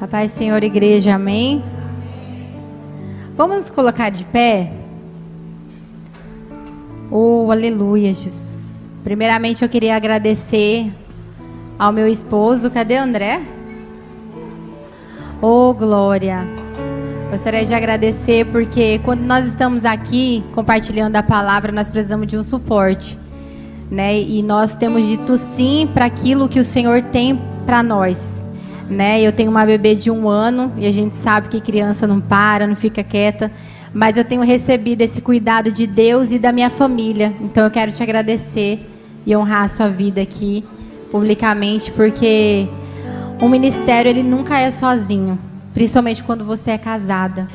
A paz, Senhor, igreja, amém? Vamos nos colocar de pé? Oh, aleluia, Jesus. Primeiramente eu queria agradecer ao meu esposo. Cadê o André? Oh, glória. Gostaria de agradecer porque quando nós estamos aqui compartilhando a palavra, nós precisamos de um suporte, né? E nós temos dito sim para aquilo que o Senhor tem para nós, né? Eu tenho uma bebê de 1 ano e a gente sabe que criança não para, não fica quieta, mas eu tenho recebido esse cuidado de Deus e da minha família. Então eu quero te agradecer e honrar a sua vida aqui publicamente, porque o ministério ele nunca é sozinho, principalmente quando você é casada.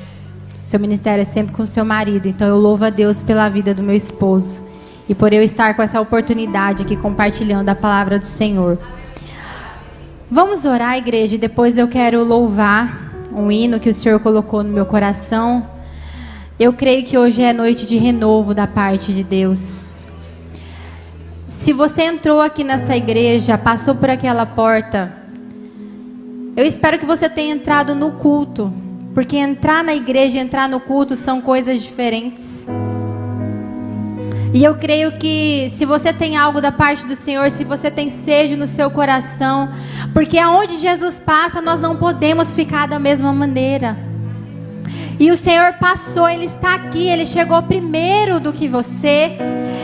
Seu ministério é sempre com seu marido. Então eu louvo a Deus pela vida do meu esposo e por eu estar com essa oportunidade aqui compartilhando a palavra do Senhor. Vamos orar, igreja, e depois eu quero louvar um hino que o Senhor colocou no meu coração. Eu creio que hoje é noite de renovo da parte de Deus. Se você entrou aqui nessa igreja, passou por aquela porta, eu espero que você tenha entrado no culto, porque entrar na igreja e entrar no culto são coisas diferentes. E eu creio que se você tem algo da parte do Senhor, se você tem sede no seu coração, porque aonde Jesus passa, nós não podemos ficar da mesma maneira. E o Senhor passou, Ele está aqui, Ele chegou primeiro do que você,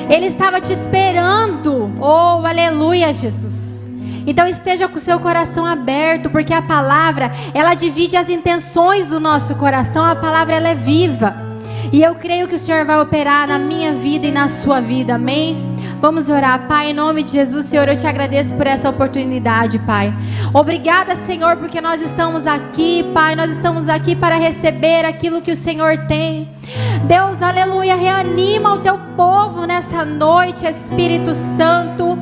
Ele estava te esperando. Oh, aleluia, Jesus. Então esteja com o seu coração aberto, porque a palavra, ela divide as intenções do nosso coração. A palavra, ela é viva. E eu creio que o Senhor vai operar na minha vida e na sua vida, amém? Vamos orar. Pai, em nome de Jesus, Senhor, eu te agradeço por essa oportunidade, Pai. Obrigada, Senhor, porque nós estamos aqui, Pai, nós estamos aqui para receber aquilo que o Senhor tem. Deus, aleluia, reanima o teu povo nessa noite, Espírito Santo.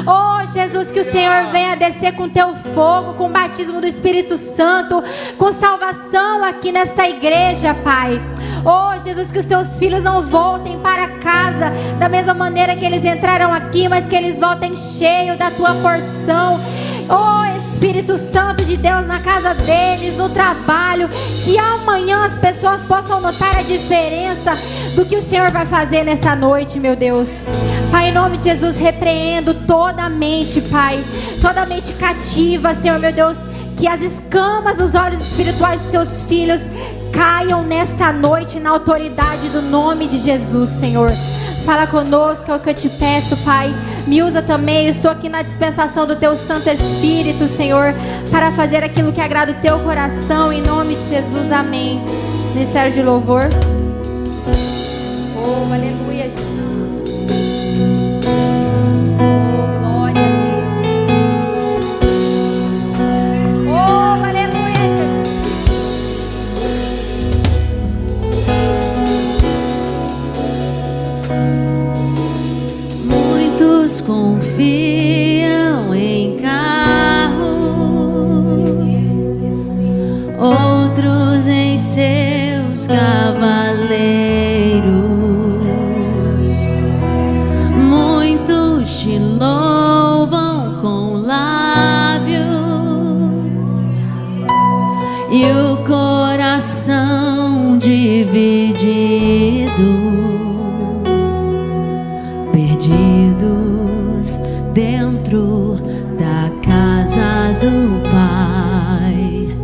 Oh, Jesus, que o Senhor venha descer com teu fogo, com o batismo do Espírito Santo, com salvação aqui nessa igreja, Pai. Oh, Jesus, que os teus filhos não voltem para casa da mesma maneira que eles entraram aqui, mas que eles voltem cheios da tua porção. Oh, Espírito Santo de Deus, na casa deles, no trabalho, que amanhã as pessoas possam notar a diferença do que o Senhor vai fazer nessa noite, meu Deus. Pai, em nome de Jesus, repreendo toda a mente, Pai, toda a mente cativa, Senhor, meu Deus, que as escamas dos olhos espirituais dos seus filhos caiam nessa noite na autoridade do nome de Jesus, Senhor. Fala conosco, é o que eu te peço, Pai. Me usa também, eu estou aqui na dispensação do teu Santo Espírito, Senhor, para fazer aquilo que agrada o teu coração, em nome de Jesus, amém. Ministério de louvor. Oh, aleluia, Jesus. Oh, glória a Deus. Oh, aleluia, Jesus. Muitos confiam em carros, outros em seus cavaleiros. Muitos te louvam com lábios e o coração dividido, perdidos dentro da casa do Pai,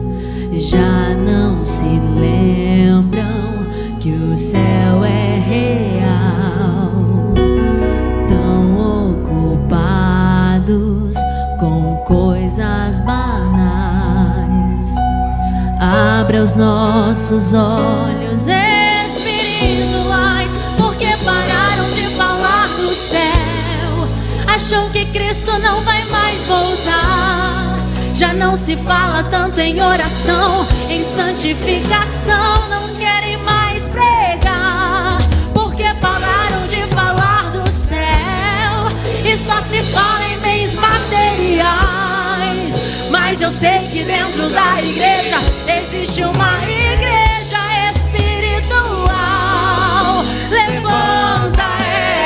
já não se lembram que o céu é real, tão ocupados com coisas banais. Abra os nossos olhos espirituais, porque pararam de falar do céu. Acham que Cristo não vai mais voltar. Já não se fala tanto em oração, em santificação. Não querem mais pregar, porque pararam de falar do céu e só se fala em bens materiais. Mas eu sei que dentro da igreja existe uma igreja espiritual. Levanta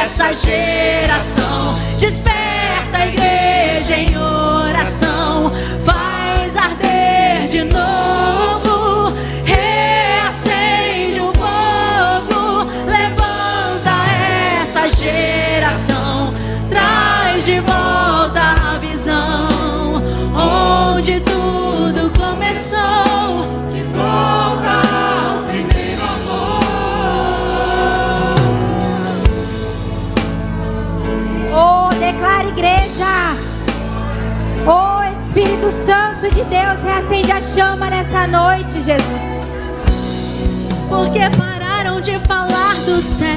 essa geração, desperta a igreja em oração, faz arder de novo, reacende o fogo, levanta essa geração, traz de volta a visão, onde tudo começou, de volta ao primeiro amor. Oh, declara, igreja. Oh, Espírito Santo de Deus, reacende a chama nessa noite, Jesus. Porque pararam de falar do céu,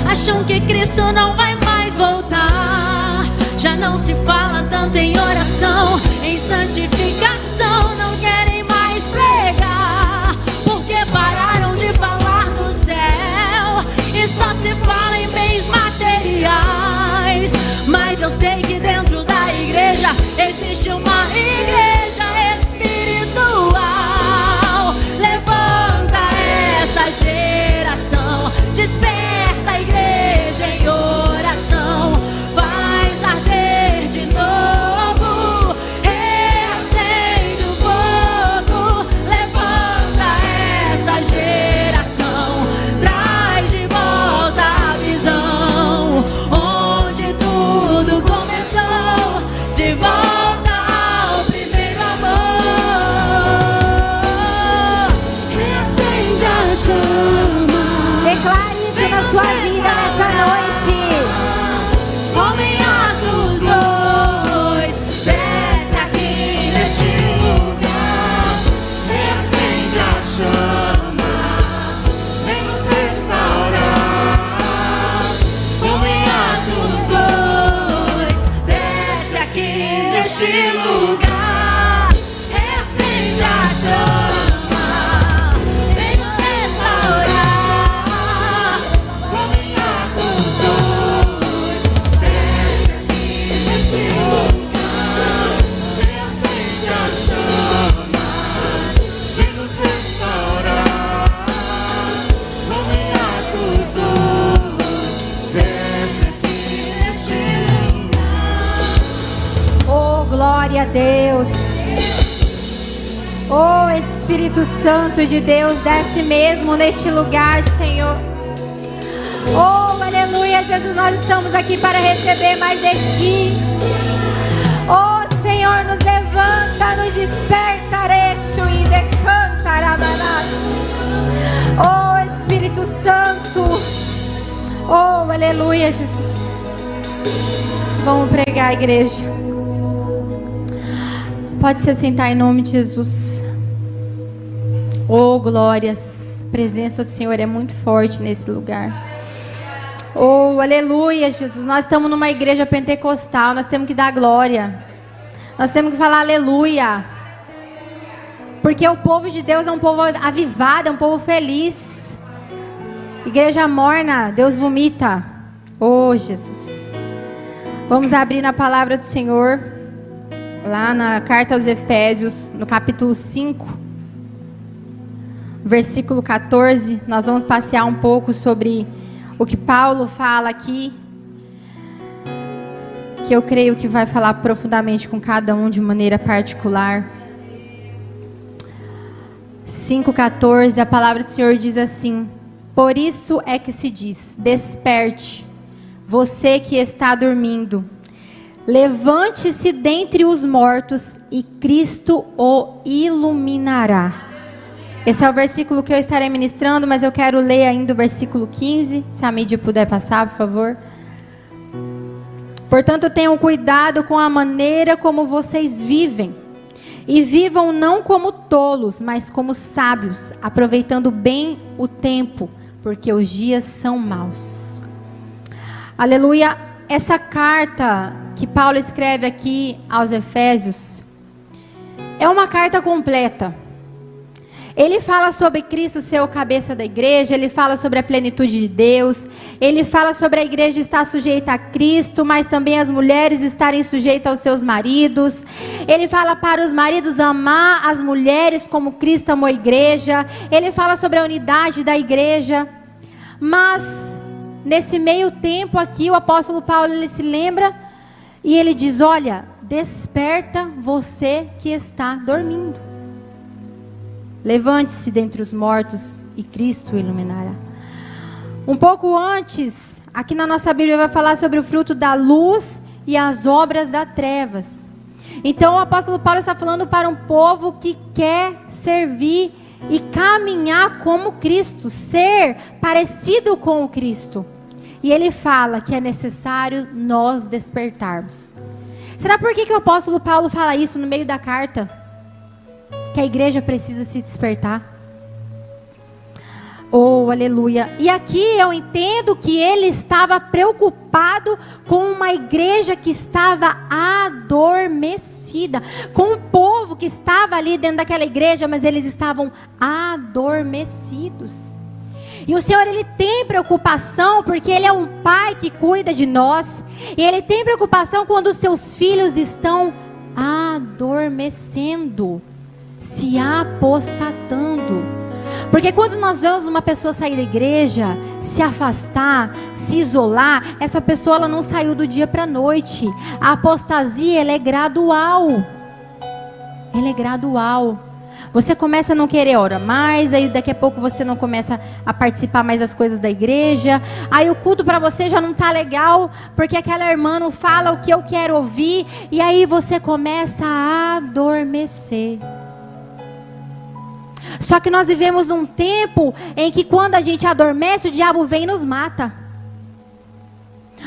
acham que Cristo não vai mais voltar. Já não se fala tanto em oração, em santificação, não querem mais pregar. Porque pararam de falar do céu e só se fala em bens materiais. Mas eu sei que dentro da igreja existe uma igreja espiritual. Levanta essa geração, desperta a igreja em oração, faz arder de novo, reacende o fogo, levanta essa geração, traz de volta a visão, onde tudo começou, de volta ao primeiro amor, reacende a chama. Declare isso na sua vida nessa noite. Homem Atos 2, desce aqui neste lugar, reacende a chama, vem nos restaurar. Homem Atos 2, desce aqui neste lugar, reacende a chama, vem nos restaurar. Homem Atos 2, desce aqui neste lugar, reacende a chama, vem nos restaurar. Homem Atos 2, desce aqui neste lugar. Oh, glória a Deus. Oh, Espírito Santo de Deus, desce mesmo neste lugar, Senhor. Oh, aleluia, Jesus, nós estamos aqui para receber mais de Ti. Oh, Senhor, nos levanta, nos desperta, Recho e decantaramanás. Oh, Espírito Santo. Oh, aleluia, Jesus. Vamos pregar, igreja. Pode se sentar em nome de Jesus. Oh, glórias. A presença do Senhor é muito forte nesse lugar. Oh, aleluia, Jesus. Nós estamos numa igreja pentecostal. Nós temos que dar glória. Nós temos que falar aleluia. Porque o povo de Deus é um povo avivado, é um povo feliz. Igreja morna, Deus vomita. Oh, Jesus. Vamos abrir na palavra do Senhor. Lá na carta aos Efésios, no capítulo 5, versículo 14, nós vamos passear um pouco sobre o que Paulo fala aqui, que eu creio que vai falar profundamente com cada um de maneira particular. 5,14, a palavra do Senhor diz assim: por isso é que se diz, desperte, você que está dormindo, levante-se dentre os mortos e Cristo o iluminará. Esse é o versículo que eu estarei ministrando, mas eu quero ler ainda o versículo 15, se a mídia puder passar, por favor. Portanto, tenham cuidado com a maneira como vocês vivem, e vivam não como tolos, mas como sábios, aproveitando bem o tempo, porque os dias são maus. Aleluia. Essa carta que Paulo escreve aqui aos Efésios é uma carta completa. Ele fala sobre Cristo ser o cabeça da igreja, ele fala sobre a plenitude de Deus, ele fala sobre a igreja estar sujeita a Cristo, mas também as mulheres estarem sujeitas aos seus maridos. Ele fala para os maridos amar as mulheres como Cristo amou a igreja. Ele fala sobre a unidade da igreja. Mas nesse meio tempo aqui, o apóstolo Paulo, ele se lembra e ele diz: olha, desperta você que está dormindo. Levante-se dentre os mortos e Cristo o iluminará. Um pouco antes, aqui na nossa Bíblia vai falar sobre o fruto da luz e as obras das trevas. Então o apóstolo Paulo está falando para um povo que quer servir e caminhar como Cristo, ser parecido com o Cristo. E ele fala que é necessário nós despertarmos. Será por que o apóstolo Paulo fala isso no meio da carta? Que a igreja precisa se despertar. Oh, aleluia. E aqui eu entendo que ele estava preocupado com uma igreja que estava adormecida, com um povo que estava ali dentro daquela igreja, mas eles estavam adormecidos. E o Senhor, Ele tem preocupação, porque Ele é um Pai que cuida de nós. E Ele tem preocupação quando os seus filhos estão adormecendo, se apostatando. Porque quando nós vemos uma pessoa sair da igreja, se afastar, se isolar, essa pessoa ela não saiu do dia para a noite. A apostasia, ela é gradual. Ela é gradual. Você começa a não querer orar mais, aí daqui a pouco você não começa a participar mais das coisas da igreja. Aí o culto para você já não está legal, porque aquela irmã não fala o que eu quero ouvir. E aí você começa a adormecer. Só que nós vivemos num tempo em que quando a gente adormece, o diabo vem e nos mata.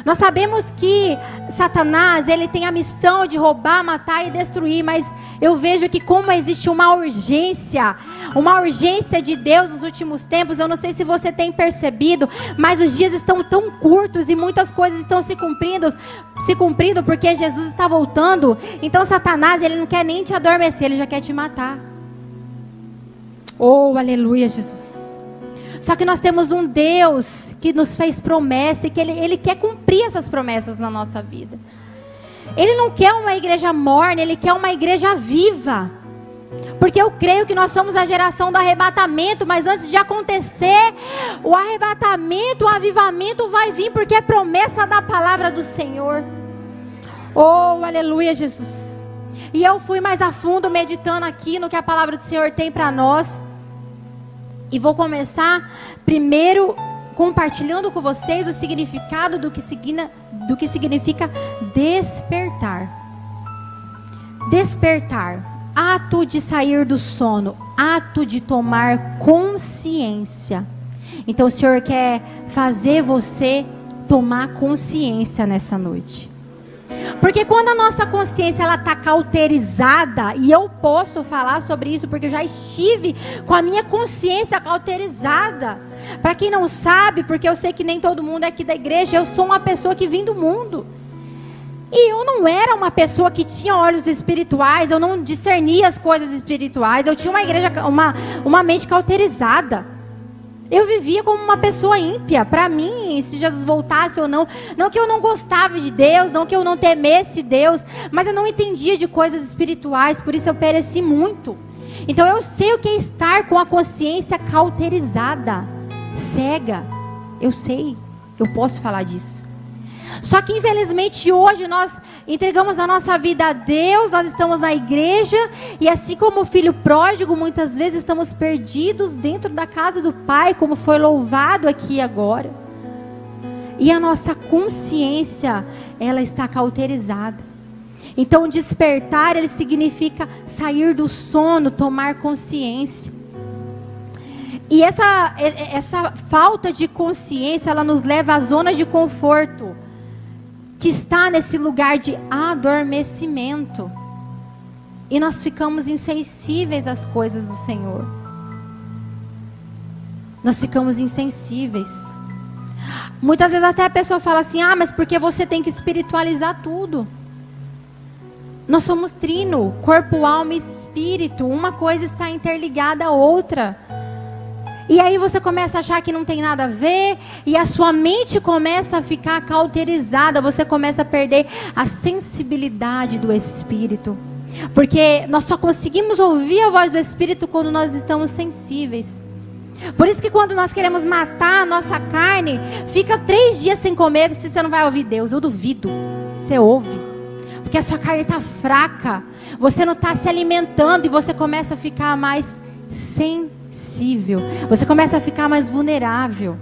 Nós sabemos que Satanás, ele tem a missão de roubar, matar e destruir, mas eu vejo que como existe uma urgência de Deus nos últimos tempos, eu não sei se você tem percebido, mas os dias estão tão curtos e muitas coisas estão se cumprindo porque Jesus está voltando. Então Satanás, ele não quer nem te adormecer, ele já quer te matar. Oh, aleluia, Jesus. Só que nós temos um Deus que nos fez promessa e que Ele quer cumprir essas promessas na nossa vida. Ele não quer uma igreja morna, Ele quer uma igreja viva. Porque eu creio que nós somos a geração do arrebatamento, mas antes de acontecer o arrebatamento, o avivamento vai vir, porque é promessa da palavra do Senhor. Oh, aleluia, Jesus. E eu fui mais a fundo meditando aqui no que a palavra do Senhor tem para nós. E vou começar primeiro compartilhando com vocês o significado do que significa despertar. Despertar, ato de sair do sono, ato de tomar consciência. Então o Senhor quer fazer você tomar consciência nessa noite. Porque quando a nossa consciência ela está cauterizada, e eu posso falar sobre isso porque eu já estive com a minha consciência cauterizada. Para quem não sabe, porque eu sei que nem todo mundo é aqui da igreja, eu sou uma pessoa que vim do mundo. E eu não era uma pessoa que tinha olhos espirituais, eu não discernia as coisas espirituais, eu tinha uma mente cauterizada. Eu vivia como uma pessoa ímpia. Para mim, se Jesus voltasse ou não, não que eu não gostava de Deus, não que eu não temesse Deus, mas eu não entendia de coisas espirituais, por isso eu pereci muito. Então eu sei o que é estar com a consciência cauterizada, cega. Eu sei, eu posso falar disso. Só que infelizmente hoje nós entregamos a nossa vida a Deus, nós estamos na igreja, e assim como o filho pródigo, muitas vezes estamos perdidos dentro da casa do Pai, como foi louvado aqui agora. E a nossa consciência, ela está cauterizada. Então despertar, ele significa sair do sono, tomar consciência. E essa falta de consciência, ela nos leva à zona de conforto, que está nesse lugar de adormecimento. E nós ficamos insensíveis às coisas do Senhor. Nós ficamos insensíveis. Muitas vezes até a pessoa fala assim: ah, mas porque você tem que espiritualizar tudo? Nós somos trino, corpo, alma e espírito. Uma coisa está interligada à outra. E aí você começa a achar que não tem nada a ver, e a sua mente começa a ficar cauterizada, você começa a perder a sensibilidade do Espírito. Porque nós só conseguimos ouvir a voz do Espírito quando nós estamos sensíveis. Por isso que quando nós queremos matar a nossa carne, fica 3 dias sem comer, se você não vai ouvir Deus. Eu duvido, você ouve. Porque a sua carne está fraca, você não está se alimentando, e você começa a ficar mais sensível. Você começa a ficar mais vulnerável.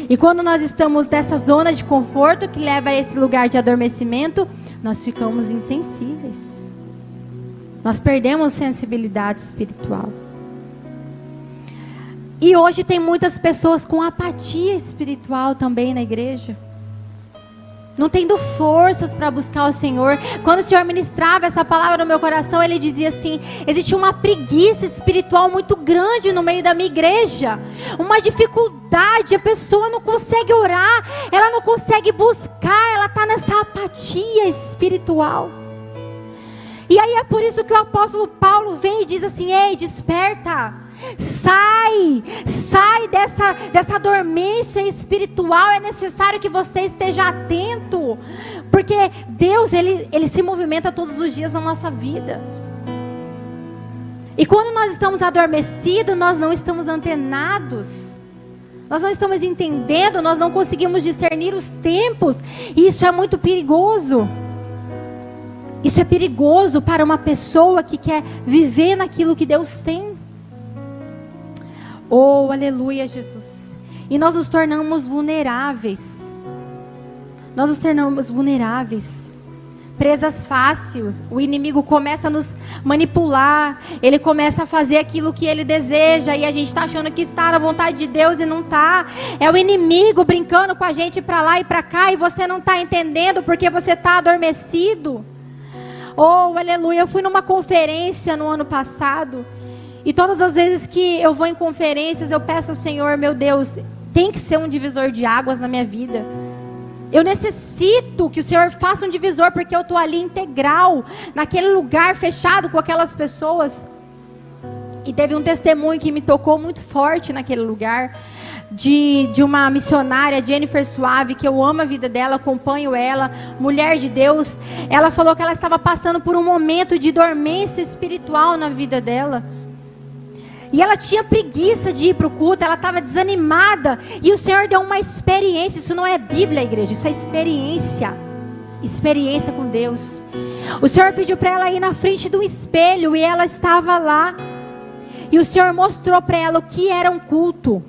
E quando nós estamos nessa zona de conforto que leva a esse lugar de adormecimento, nós ficamos insensíveis. Nós perdemos sensibilidade espiritual. E hoje tem muitas pessoas com apatia espiritual também na igreja. Não tendo forças para buscar o Senhor. Quando o Senhor ministrava essa palavra no meu coração, Ele dizia assim: existe uma preguiça espiritual muito grande no meio da minha igreja. Uma dificuldade, a pessoa não consegue orar, ela não consegue buscar, ela está nessa apatia espiritual. E aí é por isso que o apóstolo Paulo vem e diz assim: ei, desperta. Sai dessa dormência espiritual. É necessário que você esteja atento, porque Deus, Ele se movimenta todos os dias na nossa vida. E quando nós estamos adormecidos, nós não estamos antenados, nós não estamos entendendo, nós não conseguimos discernir os tempos, e isso é muito perigoso. Isso é perigoso para uma pessoa que quer viver naquilo que Deus tem. Oh, aleluia, Jesus. E nós nos tornamos vulneráveis. Nós nos tornamos vulneráveis. Presas fáceis. O inimigo começa a nos manipular. Ele começa a fazer aquilo que ele deseja. E a gente está achando que está na vontade de Deus e não está. É o inimigo brincando com a gente para lá e para cá. E você não está entendendo porque você está adormecido. Oh, aleluia. Eu fui numa conferência no ano passado. E todas as vezes que eu vou em conferências, eu peço ao Senhor: meu Deus, tem que ser um divisor de águas na minha vida. Eu necessito que o Senhor faça um divisor, porque eu estou ali integral, naquele lugar fechado com aquelas pessoas. E teve um testemunho que me tocou muito forte naquele lugar, de uma missionária, Jennifer Suave, que eu amo a vida dela, acompanho ela, mulher de Deus. Ela falou que ela estava passando por um momento de dormência espiritual na vida dela. E ela tinha preguiça de ir para o culto, ela estava desanimada. E o Senhor deu uma experiência. Isso não é Bíblia, igreja, isso é experiência. Experiência com Deus. O Senhor pediu para ela ir na frente do espelho, e ela estava lá. E o Senhor mostrou para ela o que era um culto.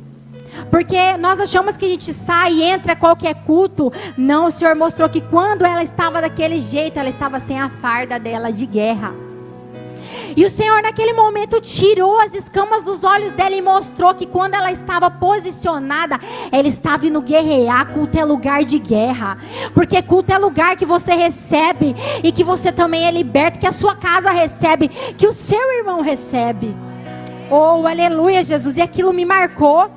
Porque nós achamos que a gente sai e entra a qualquer culto. Não, o Senhor mostrou que quando ela estava daquele jeito, ela estava sem a farda dela de guerra. E o Senhor naquele momento tirou as escamas dos olhos dela e mostrou que quando ela estava posicionada, ela estava indo guerrear. Culto é lugar de guerra, porque culto é lugar que você recebe e que você também é liberto, que a sua casa recebe, que o seu irmão recebe. Oh, aleluia, Jesus. E aquilo me marcou.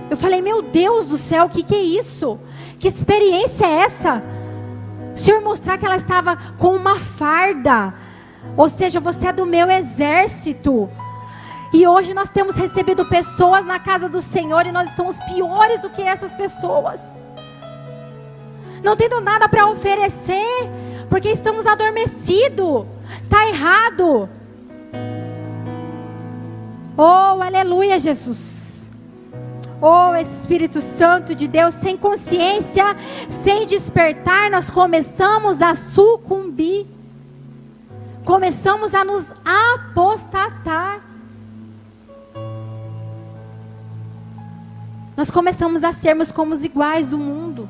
Eu falei: meu Deus do céu, o que é isso? Que experiência é essa? O Senhor mostrar que ela estava com uma farda. Ou seja, você é do meu exército. E hoje nós temos recebido pessoas na casa do Senhor e nós estamos piores do que essas pessoas. Não tendo nada para oferecer, porque estamos adormecidos. Está errado. Oh, aleluia, Jesus. Oh, Espírito Santo de Deus, sem consciência, sem despertar, nós começamos a sucumbir. Começamos a nos apostatar. Nós começamos a sermos como os iguais do mundo.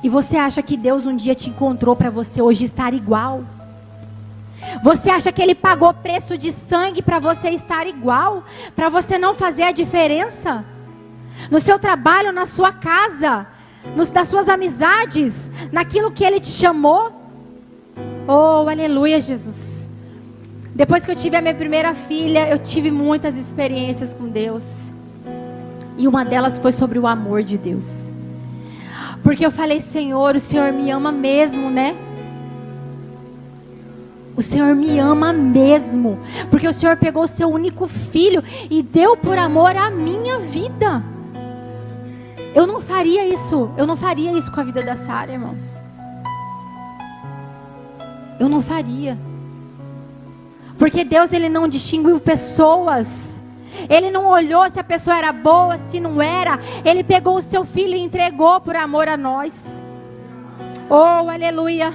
E você acha que Deus um dia te encontrou para você hoje estar igual? Você acha que Ele pagou preço de sangue para você estar igual? Para você não fazer a diferença? No seu trabalho, na sua casa, das suas amizades, naquilo que Ele te chamou? Oh, aleluia, Jesus. Depois que eu tive a minha primeira filha, eu tive muitas experiências com Deus. E uma delas foi sobre o amor de Deus. Porque eu falei: Senhor, o Senhor me ama mesmo, né? O Senhor me ama mesmo. Porque o Senhor pegou o seu único filho e deu por amor a minha vida. Eu não faria isso. Eu não faria isso com a vida da Sara, irmãos. Eu não faria. Porque Deus, Ele não distinguiu pessoas. Ele não olhou se a pessoa era boa, se não era. Ele pegou o seu filho e entregou por amor a nós. Oh, aleluia.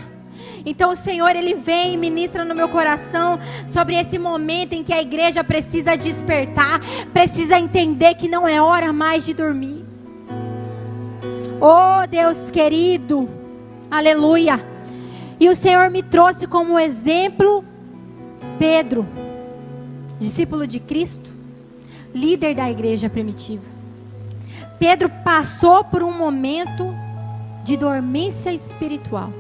Então o Senhor, Ele vem e ministra no meu coração sobre esse momento em que a igreja precisa despertar, precisa entender que não é hora mais de dormir. Oh Deus querido, aleluia. E o Senhor me trouxe como exemplo Pedro, discípulo de Cristo, líder da igreja primitiva. Pedro passou por um momento de dormência espiritual.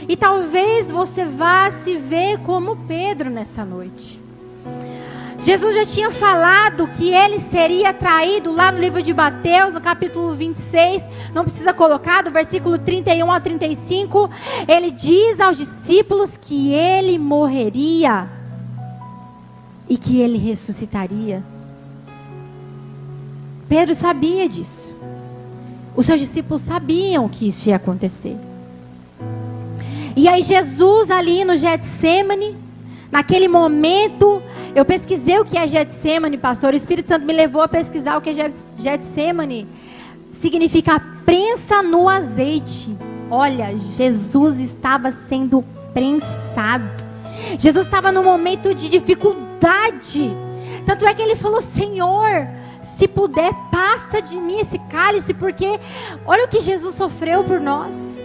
E talvez você vá se ver como Pedro nessa noite. Jesus já tinha falado que ele seria traído lá no livro de Mateus, no capítulo 26, não precisa colocar, do versículo 31 ao 35, ele diz aos discípulos que ele morreria e que ele ressuscitaria. Pedro sabia disso. Os seus discípulos sabiam que isso ia acontecer. E aí Jesus ali no Getsemane, naquele momento, eu pesquisei o que é Getsemane, pastor. O Espírito Santo me levou a pesquisar o que é Getsemane. Significa prensa no azeite. Olha, Jesus estava sendo prensado. Jesus estava num momento de dificuldade. Tanto é que ele falou: Senhor, se puder, passa de mim esse cálice, porque olha o que Jesus sofreu por nós.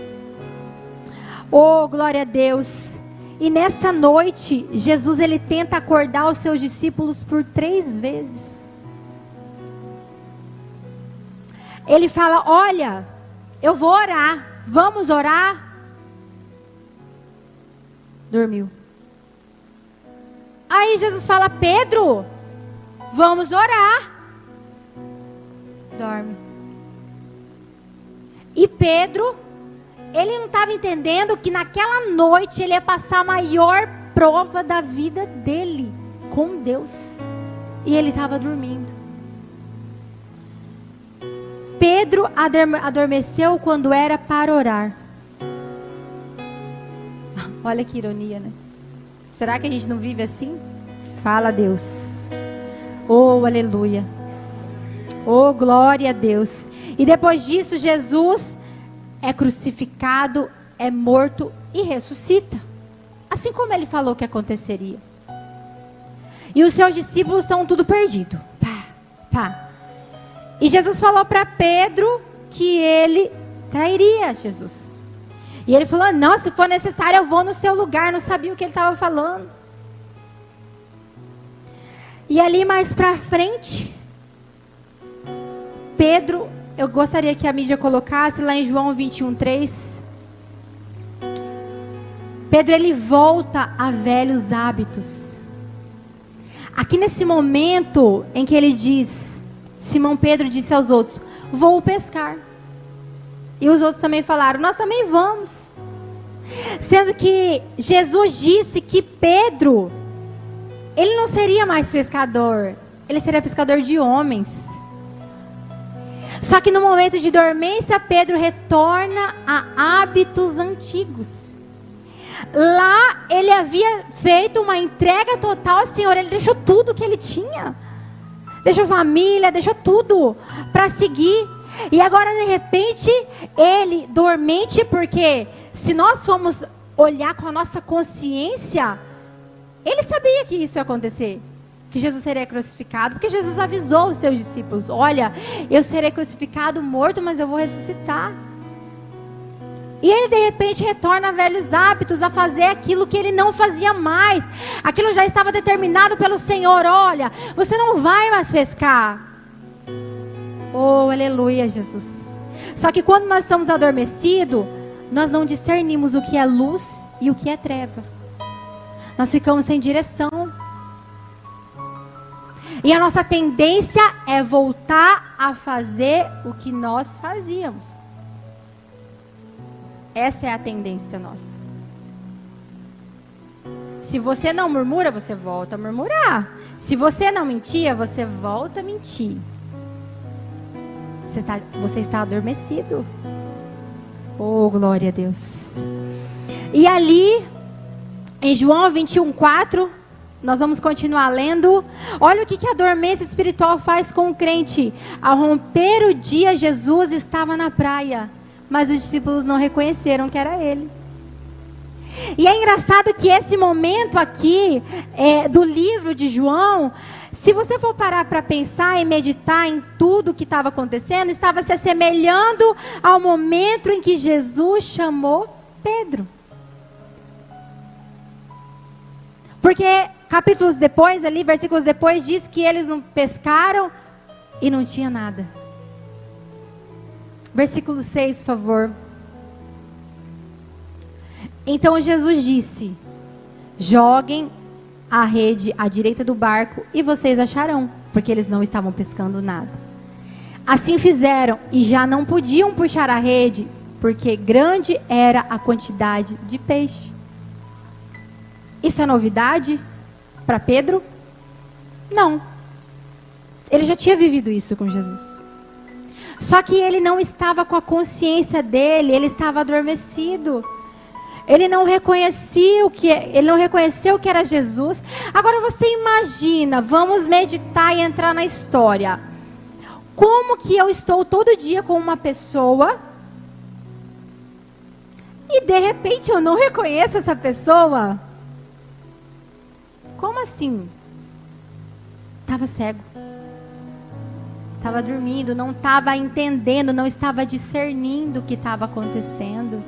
Oh, glória a Deus. E nessa noite, Jesus ele tenta acordar os seus discípulos por 3 vezes. Ele fala: olha, eu vou orar, vamos orar. Dormiu. Aí Jesus fala: Pedro, vamos orar. Dorme. E Pedro, ele não estava entendendo que naquela noite ele ia passar a maior prova da vida dele com Deus. E ele estava dormindo. Pedro adormeceu quando era para orar. Olha que ironia, né? Será que a gente não vive assim? Fala, Deus. Oh, aleluia. Oh, glória a Deus. E depois disso, Jesus é crucificado, é morto e ressuscita. Assim como ele falou que aconteceria. E os seus discípulos estão tudo perdidos. E Jesus falou para Pedro que ele trairia Jesus. E ele falou: não, se for necessário eu vou no seu lugar. Não sabia o que ele estava falando. E ali mais para frente, Pedro, eu gostaria que a mídia colocasse lá em João 21:3. Pedro, ele volta a velhos hábitos. Aqui nesse momento em que ele diz, Simão Pedro disse aos outros: vou pescar. E os outros também falaram: nós também vamos. Sendo que Jesus disse que Pedro, ele não seria mais pescador, ele seria pescador de homens. Só que no momento de dormência, Pedro retorna a hábitos antigos. Lá ele havia feito uma entrega total ao Senhor. Ele deixou tudo que ele tinha. Deixou família, deixou tudo para seguir. E agora de repente, ele dormente, porque se nós formos olhar com a nossa consciência, ele sabia que isso ia acontecer. Que Jesus seria crucificado, porque Jesus avisou os seus discípulos: olha, eu serei crucificado, morto, mas eu vou ressuscitar. E ele de repente retorna a velhos hábitos, a fazer aquilo que ele não fazia mais. Aquilo já estava determinado pelo Senhor: olha, você não vai mais pescar. Oh, aleluia, Jesus. Só que quando nós estamos adormecidos, nós não discernimos o que é luz e o que é treva. Nós ficamos sem direção. E a nossa tendência é voltar a fazer o que nós fazíamos. Essa é a tendência nossa. Se você não murmura, você volta a murmurar. Se você não mentia, você volta a mentir. Você está adormecido. Oh, glória a Deus. E ali, em João 21:4... nós vamos continuar lendo. Olha o que a dormência espiritual faz com o crente. Ao romper o dia, Jesus estava na praia, mas os discípulos não reconheceram que era ele. E é engraçado que esse momento aqui do livro de João, se você for parar para pensar e meditar em tudo que estava acontecendo, estava se assemelhando ao momento em que Jesus chamou Pedro. Porque capítulos depois, ali, versículos depois, diz que eles não pescaram e não tinha nada. Versículo 6, por favor. Então Jesus disse: joguem a rede à direita do barco e vocês acharão, porque eles não estavam pescando nada. Assim fizeram e já não podiam puxar a rede, porque grande era a quantidade de peixe. Isso é novidade para Pedro? Não. Ele já tinha vivido isso com Jesus. Só que ele não estava com a consciência dele, ele estava adormecido. Ele não reconheceu o que era Jesus. Agora você imagina, vamos meditar e entrar na história. Como que eu estou todo dia com uma pessoa e de repente eu não reconheço essa pessoa? Como assim? Estava cego. Estava dormindo, não estava entendendo, não estava discernindo o que estava acontecendo.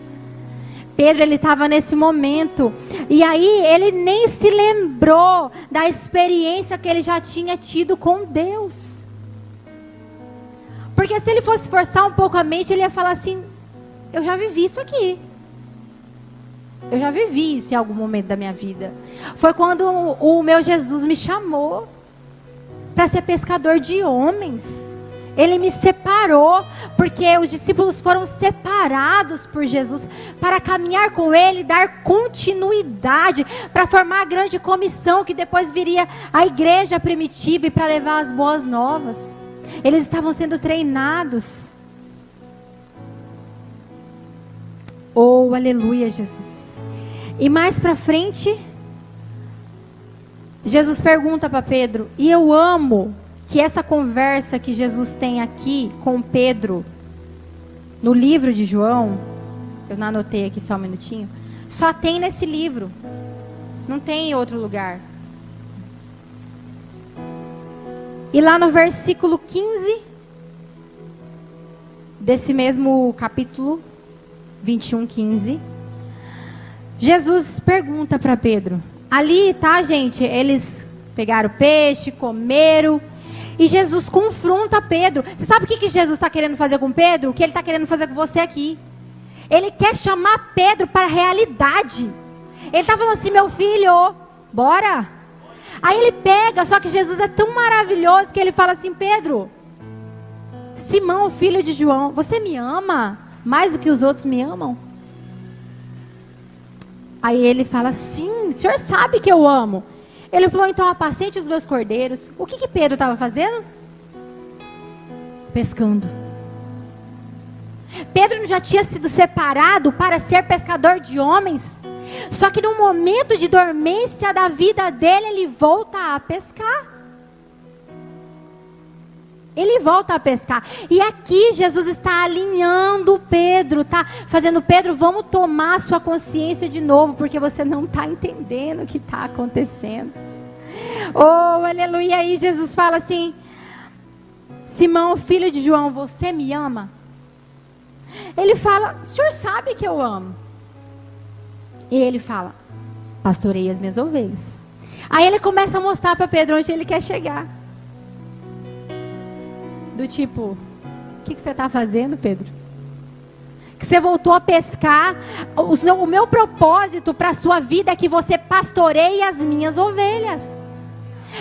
Pedro, ele estava nesse momento. E aí, ele nem se lembrou da experiência que ele já tinha tido com Deus. Porque se ele fosse forçar um pouco a mente, ele ia falar assim: eu já vivi isso aqui. Eu já vivi isso em algum momento da minha vida. Foi quando o meu Jesus me chamou para ser pescador de homens. Ele me separou, porque os discípulos foram separados por Jesus para caminhar com Ele, dar continuidade, para formar a grande comissão que depois viria a igreja primitiva e para levar as boas novas. Eles estavam sendo treinados. Oh, aleluia, Jesus. E mais para frente, Jesus pergunta para Pedro, e eu amo que essa conversa que Jesus tem aqui com Pedro, no livro de João, eu não anotei aqui só um minutinho, só tem nesse livro, não tem em outro lugar. E lá no versículo 15, desse mesmo capítulo, 21:15, Jesus pergunta para Pedro, ali, tá, gente, eles pegaram peixe, comeram, e Jesus confronta Pedro. Você sabe o que Jesus está querendo fazer com Pedro? O que ele está querendo fazer com você aqui? Ele quer chamar Pedro para a realidade. Ele está falando assim, meu filho, bora. Aí ele pega, só que Jesus é tão maravilhoso que ele fala assim, Pedro, Simão, filho de João, você me ama mais do que os outros me amam? Aí ele fala, sim, o senhor sabe que eu amo. Ele falou, então apacente os meus cordeiros. O que Pedro estava fazendo? Pescando. Pedro já tinha sido separado para ser pescador de homens. Só que no momento de dormência da vida dele, ele volta a pescar. Ele volta a pescar. E aqui Jesus está alinhando Pedro, está fazendo, Pedro, vamos tomar a sua consciência de novo, porque você não está entendendo o que está acontecendo. Oh, aleluia. Aí Jesus fala assim, Simão, filho de João, você me ama? Ele fala, o senhor sabe que eu amo. E ele fala, pastorei as minhas ovelhas. Aí ele começa a mostrar para Pedro onde ele quer chegar. Do tipo, o que você está fazendo, Pedro? Que você voltou a pescar. O meu propósito para a sua vida é que você pastoreie as minhas ovelhas.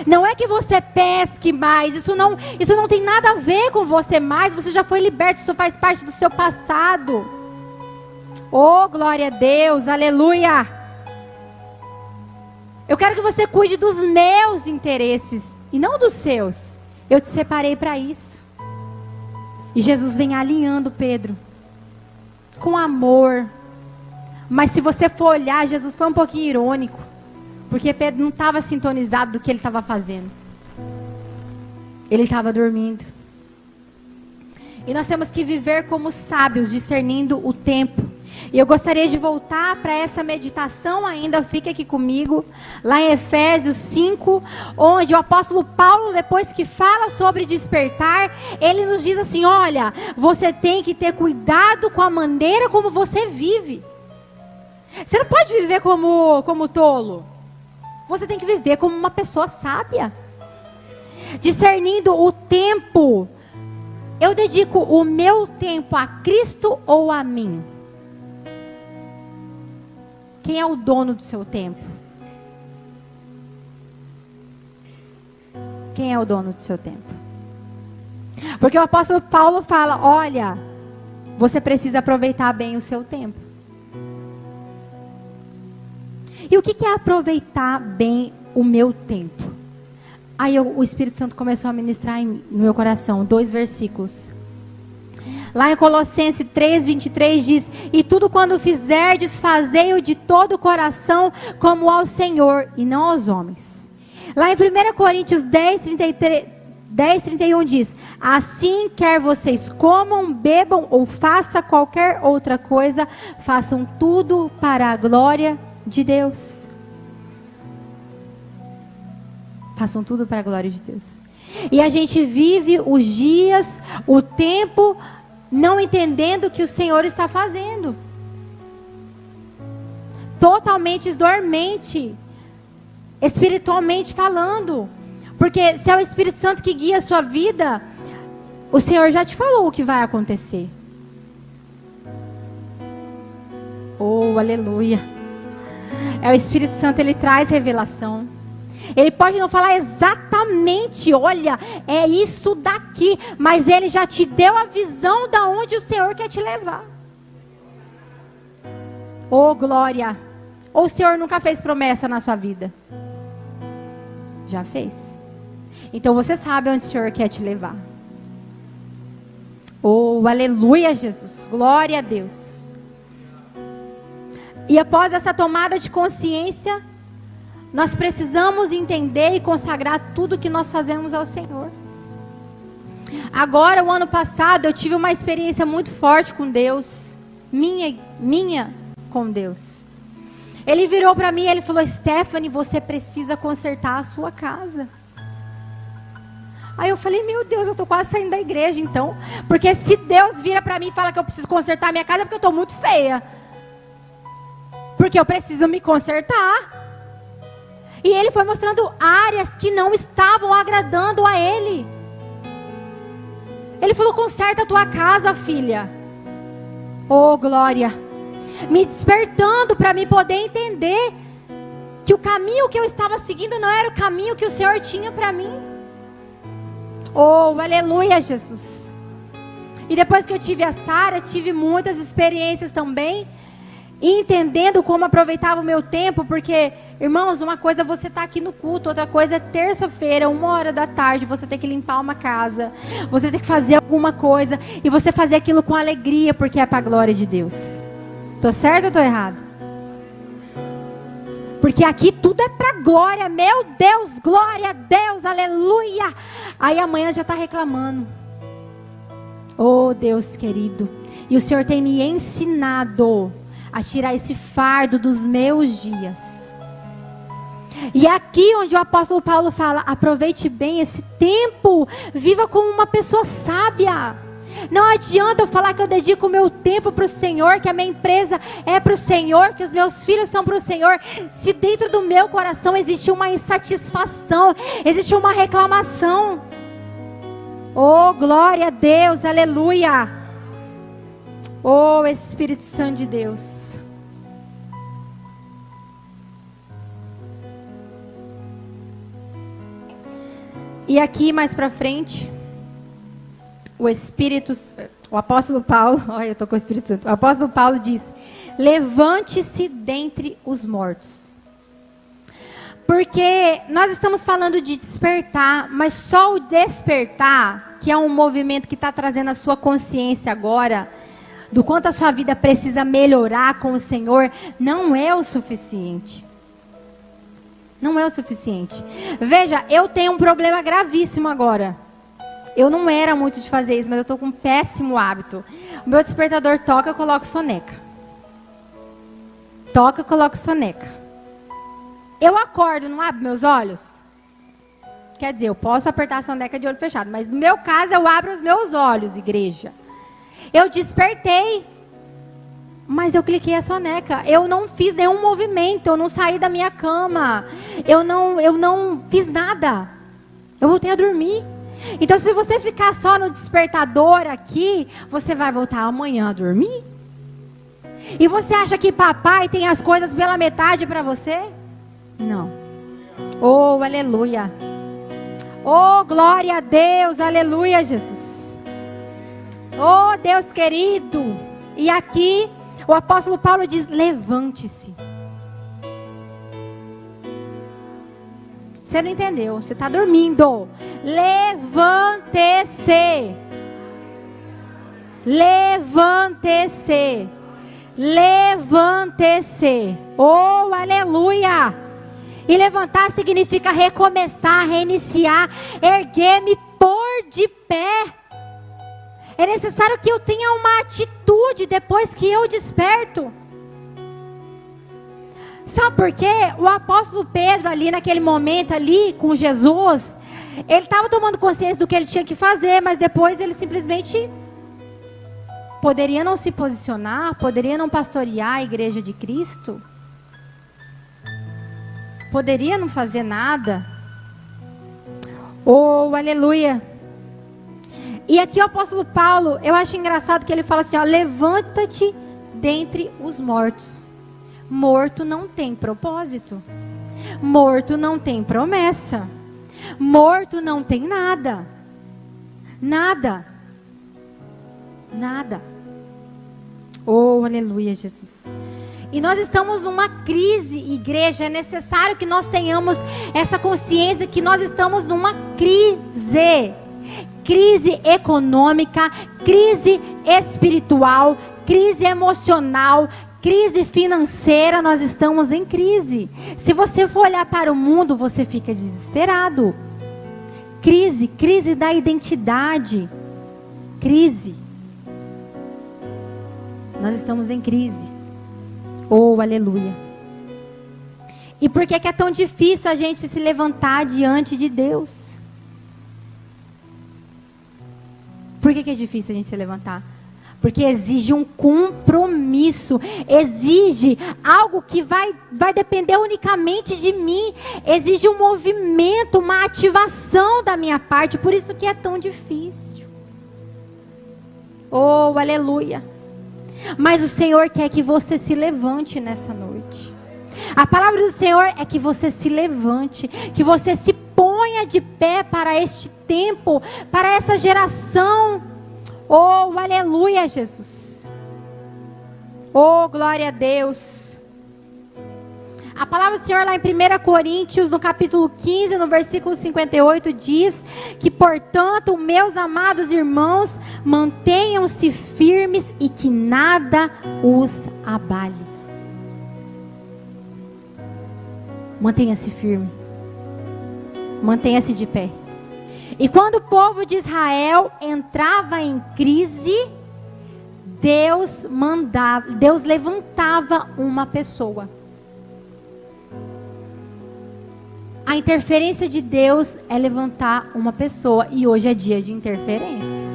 Não é que você pesque mais. Isso não tem nada a ver com você mais. Você já foi liberto, isso faz parte do seu passado. Oh, glória a Deus, aleluia. Eu quero que você cuide dos meus interesses e não dos seus. Eu te separei para isso. E Jesus vem alinhando Pedro com amor. Mas se você for olhar, Jesus foi um pouquinho irônico, porque Pedro não estava sintonizado do que ele estava fazendo. Ele estava dormindo. E nós temos que viver como sábios, discernindo o tempo E eu gostaria de voltar para essa meditação ainda, fique aqui comigo, lá em Efésios 5, onde o apóstolo Paulo, depois que fala sobre despertar, ele nos diz assim, olha, você tem que ter cuidado com a maneira como você vive. Você não pode viver como tolo. Você tem que viver como uma pessoa sábia. Discernindo o tempo. Eu dedico o meu tempo a Cristo ou a mim? Quem é o dono do seu tempo? Quem é o dono do seu tempo? Porque o apóstolo Paulo fala, olha, você precisa aproveitar bem o seu tempo. E o que é aproveitar bem o meu tempo? Aí o Espírito Santo começou a ministrar no meu coração 2 versículos. Lá em Colossenses 3:23 diz, e tudo quando fizerdes, fazei-o de todo o coração, como ao Senhor, e não aos homens. Lá em 1 Coríntios 10:31 diz, assim quer vocês comam, bebam ou façam qualquer outra coisa, façam tudo para a glória de Deus. Façam tudo para a glória de Deus. E a gente vive os dias, o tempo, não entendendo o que o Senhor está fazendo. Totalmente dormente, espiritualmente falando. Porque se é o Espírito Santo que guia a sua vida, o Senhor já te falou o que vai acontecer. Oh, aleluia. É o Espírito Santo, ele traz revelação. Ele pode não falar exatamente, olha, é isso daqui, mas ele já te deu a visão de onde o Senhor quer te levar. Oh, glória. Ou o Senhor nunca fez promessa na sua vida? Já fez. Então você sabe onde o Senhor quer te levar. Oh, aleluia, Jesus. Glória a Deus. E após essa tomada de consciência, nós precisamos entender e consagrar tudo que nós fazemos ao Senhor. Agora, o ano passado, eu tive uma experiência muito forte com Deus. Minha com Deus. Ele virou para mim e ele falou, Stephanie, você precisa consertar a sua casa. Aí eu falei, meu Deus, eu estou quase saindo da igreja então. Porque se Deus vira para mim e fala que eu preciso consertar a minha casa, é porque eu estou muito feia. Porque eu preciso me consertar. E ele foi mostrando áreas que não estavam agradando a ele. Ele falou, conserta a tua casa, filha. Oh, glória. Me despertando para me poder entender que o caminho que eu estava seguindo não era o caminho que o Senhor tinha para mim. Oh, aleluia, Jesus. E depois que eu tive a Sara, tive muitas experiências também, entendendo como aproveitava o meu tempo, porque, irmãos, uma coisa é você estar aqui no culto, outra coisa é terça-feira, 1h da tarde, você ter que limpar uma casa, você ter que fazer alguma coisa, e você fazer aquilo com alegria, porque é para a glória de Deus. Tô certo ou tô errado? Porque aqui tudo é para glória, meu Deus, glória a Deus, aleluia. Aí amanhã já está reclamando. Oh, Deus querido, e o Senhor tem me ensinado a tirar esse fardo dos meus dias. E é aqui onde o apóstolo Paulo fala, aproveite bem esse tempo, viva como uma pessoa sábia. Não adianta eu falar que eu dedico o meu tempo para o Senhor, que a minha empresa é para o Senhor, que os meus filhos são para o Senhor, se dentro do meu coração existe uma insatisfação, existe uma reclamação. Oh, glória a Deus, aleluia. Oh, Espírito Santo de Deus. E aqui mais para frente, o apóstolo Paulo, olha, eu estou com o Espírito Santo. O apóstolo Paulo diz, levante-se dentre os mortos. Porque nós estamos falando de despertar, mas só o despertar, que é um movimento que está trazendo a sua consciência agora, do quanto a sua vida precisa melhorar com o Senhor, não é o suficiente. Não é o suficiente. Veja, eu tenho um problema gravíssimo agora. Eu não era muito de fazer isso, mas eu estou com um péssimo hábito. O meu despertador toca, eu coloco soneca. Toca e coloco soneca. Eu acordo, não abro meus olhos? Quer dizer, eu posso apertar a soneca de olho fechado, mas no meu caso eu abro os meus olhos, igreja. Eu despertei, mas eu cliquei a soneca. Eu não fiz nenhum movimento, eu não saí da minha cama. Eu não fiz nada. Eu voltei a dormir. Então, se você ficar só no despertador aqui, você vai voltar amanhã a dormir? E você acha que papai tem as coisas pela metade para você? Não. Oh, aleluia. Oh, glória a Deus, aleluia, Jesus. Oh, Deus querido. E aqui, o apóstolo Paulo diz, levante-se. Você não entendeu, você está dormindo. Levante-se. Levante-se. Levante-se. Oh, aleluia. E levantar significa recomeçar, reiniciar, erguer-me, pôr de pé. É necessário que eu tenha uma atitude depois que eu desperto. Sabe por quê? O apóstolo Pedro ali naquele momento ali com Jesus, ele estava tomando consciência do que ele tinha que fazer, mas depois ele simplesmente poderia não se posicionar, poderia não pastorear a igreja de Cristo, poderia não fazer nada. Oh, aleluia. E aqui o apóstolo Paulo, eu acho engraçado que ele fala assim, ó, levanta-te dentre os mortos. Morto não tem propósito. Morto não tem promessa. Morto não tem nada. Nada. Nada. Oh, aleluia, Jesus. E nós estamos numa crise, igreja. É necessário que nós tenhamos essa consciência que nós estamos numa crise. Crise econômica, crise espiritual, crise emocional, crise financeira. Nós estamos em crise. Se você for olhar para o mundo, você fica desesperado. Crise da identidade. Crise. Nós estamos em crise. Oh, aleluia. E por que é tão difícil a gente se levantar diante de Deus? Por que é difícil a gente se levantar? Porque exige um compromisso, exige algo que vai depender unicamente de mim, exige um movimento, uma ativação da minha parte, por isso que é tão difícil. Oh, aleluia. Mas o Senhor quer que você se levante nessa noite. A palavra do Senhor é que você se levante, que você se ponha de pé para este tempo, para essa geração. Oh, aleluia, Jesus. Oh, glória a Deus. A palavra do Senhor lá em 1 Coríntios, no capítulo 15, no versículo 58, diz que, portanto, meus amados irmãos, mantenham-se firmes e que nada os abale. Mantenha-se firme. Mantenha-se de pé. E quando o povo de Israel entrava em crise, Deus levantava uma pessoa. A interferência de Deus é levantar uma pessoa. E hoje é dia de interferência.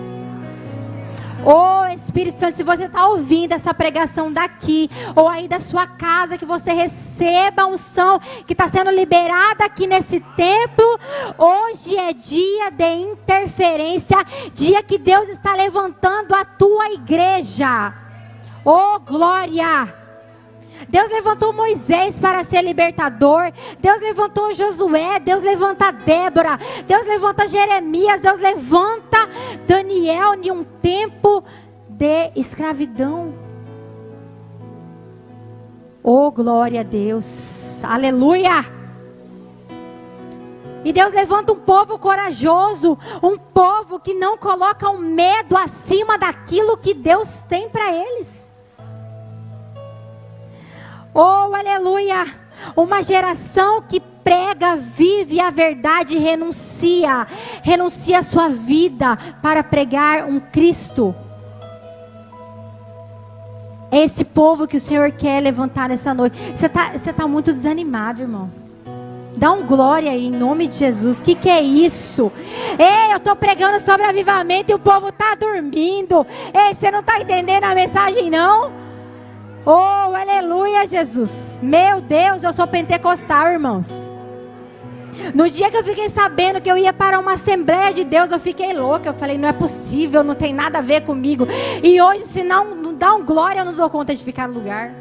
Oh, Espírito Santo, se você está ouvindo essa pregação daqui, ou aí da sua casa, que você receba a unção que está sendo liberada aqui nesse templo. Hoje é dia de interferência, dia que Deus está levantando a tua igreja. Oh, glória! Deus levantou Moisés para ser libertador. Deus levantou Josué. Deus levanta Débora. Deus levanta Jeremias. Deus levanta Daniel em um tempo de escravidão. Oh, glória a Deus. Aleluia. E Deus levanta um povo corajoso. Um povo que não coloca o medo acima daquilo que Deus tem para eles. Oh, aleluia. Uma geração que prega, vive a verdade, renuncia a sua vida para pregar um Cristo. É esse povo que o Senhor quer levantar nessa noite. Você tá muito desanimado, irmão. Dá um glória aí, em nome de Jesus. Que é isso? Ei, eu estou pregando sobre avivamento e o povo está dormindo. Ei, você não está entendendo a mensagem, não? Oh, aleluia, Jesus. Meu Deus, eu sou pentecostal, irmãos. No dia que eu fiquei sabendo que eu ia para uma Assembleia de Deus, eu fiquei louca. Eu falei, não é possível, não tem nada a ver comigo. E hoje, se não dá um glória, eu não dou conta de ficar no lugar.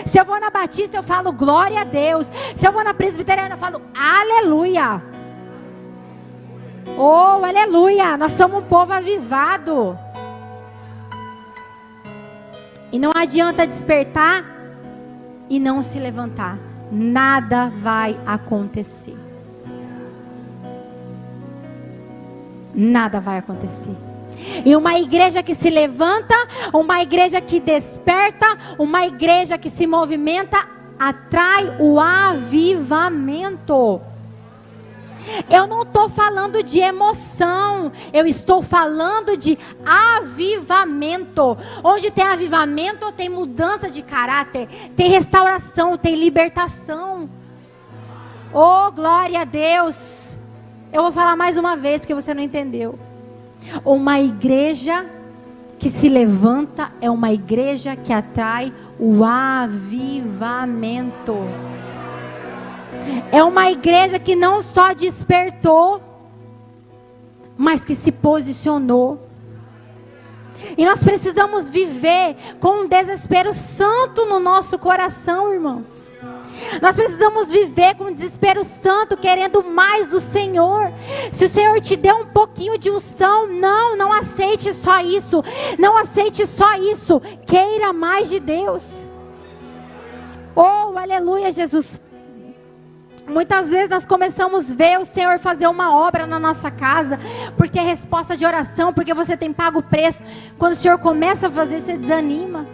Se eu vou na Batista, eu falo glória a Deus. Se eu vou na Presbiteriana, eu falo aleluia. Oh, aleluia. Nós somos um povo avivado. E não adianta despertar e não se levantar. Nada vai acontecer. Nada vai acontecer. E uma igreja que se levanta, uma igreja que desperta, uma igreja que se movimenta, atrai o avivamento. Eu não estou falando de emoção, eu estou falando de avivamento. Onde tem avivamento, tem mudança de caráter, tem restauração, tem libertação. Oh, glória a Deus. Eu vou falar mais uma vez, porque você não entendeu. Uma igreja que se levanta é uma igreja que atrai o avivamento. É uma igreja que não só despertou, mas que se posicionou. E nós precisamos viver com um desespero santo no nosso coração, irmãos. Nós precisamos viver com um desespero santo, querendo mais do Senhor. Se o Senhor te deu um pouquinho de unção, não aceite só isso. Não aceite só isso. Queira mais de Deus. Oh, aleluia, Jesus. Muitas vezes nós começamos a ver o Senhor fazer uma obra na nossa casa, porque é resposta de oração, porque você tem pago o preço. Quando o Senhor começa a fazer, você desanima.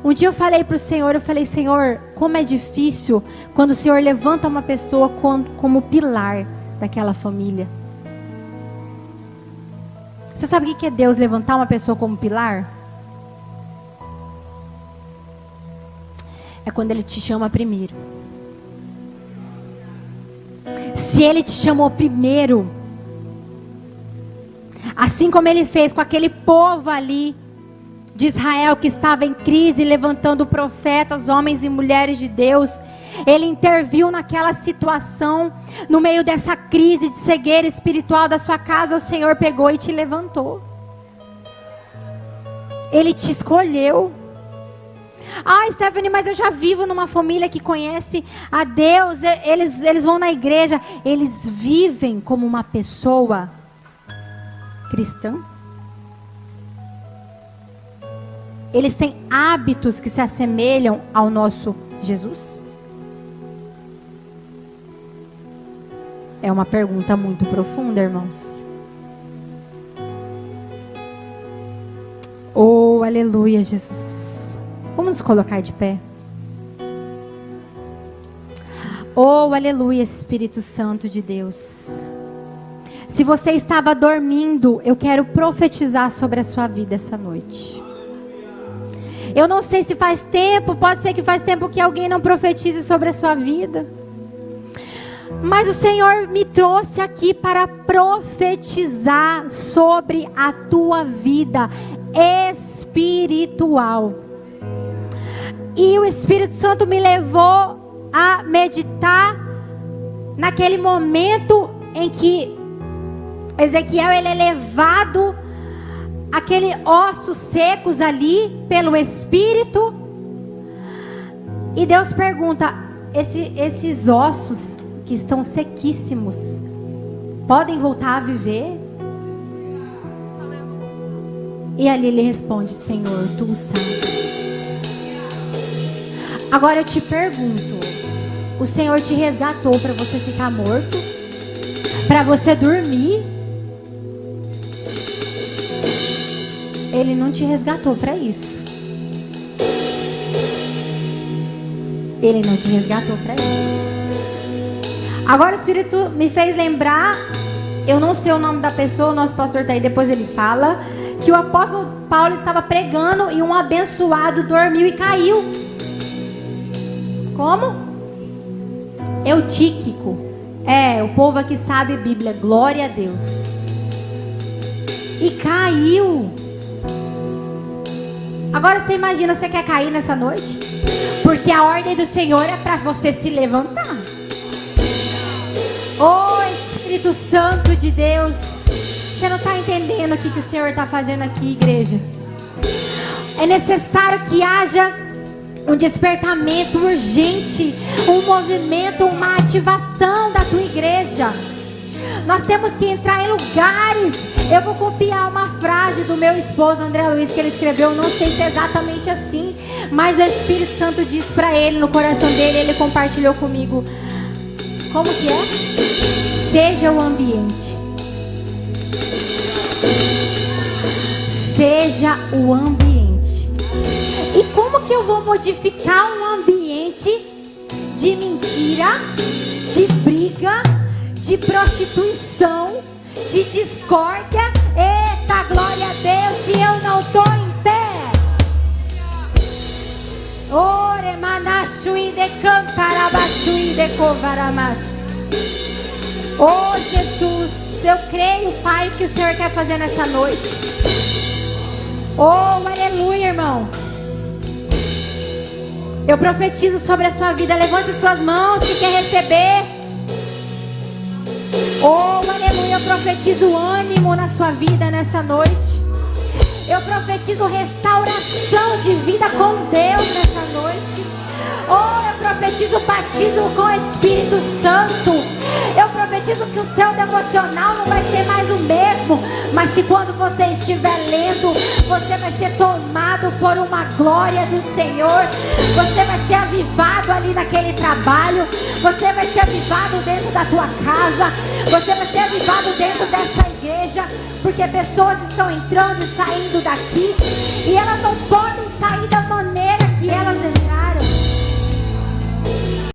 Um dia eu falei para o Senhor, Senhor, como é difícil quando o Senhor levanta uma pessoa como pilar daquela família. Você sabe o que é Deus levantar uma pessoa como pilar? É quando Ele te chama primeiro. Se Ele te chamou primeiro, assim como Ele fez com aquele povo ali de Israel que estava em crise, levantando profetas, homens e mulheres de Deus, Ele interviu naquela situação, no meio dessa crise de cegueira espiritual da sua casa, o Senhor pegou e te levantou. Ele te escolheu. Ah, Stephanie, mas eu já vivo numa família que conhece a Deus, eles vão na igreja, eles vivem como uma pessoa cristã. Eles têm hábitos que se assemelham ao nosso Jesus? É uma pergunta muito profunda, irmãos. Oh, aleluia, Jesus. Vamos nos colocar de pé. Oh, aleluia, Espírito Santo de Deus. Se você estava dormindo, eu quero profetizar sobre a sua vida essa noite. Eu não sei se faz tempo, pode ser que faz tempo que alguém não profetize sobre a sua vida. Mas o Senhor me trouxe aqui para profetizar sobre a tua vida espiritual. E o Espírito Santo me levou a meditar naquele momento em que Ezequiel ele é levado, aquele ossos secos ali pelo Espírito. E Deus pergunta: esses ossos que estão sequíssimos podem voltar a viver? E ali ele responde: Senhor, tu sabes. Agora eu te pergunto, o Senhor te resgatou para você ficar morto? Para você dormir? Ele não te resgatou para isso. Ele não te resgatou para isso. Agora o Espírito me fez lembrar, eu não sei o nome da pessoa, o nosso pastor está aí, depois ele fala, que o apóstolo Paulo estava pregando e um abençoado dormiu e caiu. Como? Eutíquico. O povo aqui sabe Bíblia, glória a Deus. E caiu. Agora você imagina, você quer cair nessa noite? Porque a ordem do Senhor é para você se levantar. Espírito Santo de Deus, você não está entendendo o que o Senhor está fazendo aqui, igreja. É necessário que haja um despertamento urgente, um movimento, uma ativação da tua igreja. Nós temos que entrar em lugares. Eu vou copiar uma frase do meu esposo André Luiz, que ele escreveu, não sei se é exatamente assim, mas o Espírito Santo disse para ele, no coração dele, ele compartilhou comigo. Como que é? Seja o ambiente. Seja o ambiente. E como que eu vou modificar um ambiente de mentira, de briga, de prostituição, de discórdia? Eita, glória a Deus, se eu não estou em pé. Ore manashui de cantarabashui de covaramas. Jesus, eu creio, Pai, que o Senhor quer fazer nessa noite. Aleluia, irmão. Eu profetizo sobre a sua vida. Levante suas mãos, que quer receber. Aleluia, eu profetizo ânimo na sua vida nessa noite. Eu profetizo restauração de vida com Deus nessa noite. Eu profetizo batismo com o Espírito Santo. Eu profetizo que o seu devocional não vai ser mais o mesmo, mas que quando você estiver lendo, você vai ser tomado por uma glória do Senhor. Você vai ser avivado ali naquele trabalho. Você vai ser avivado dentro da tua casa. Você vai ser avivado dentro dessa igreja, porque pessoas estão entrando e saindo daqui e elas não podem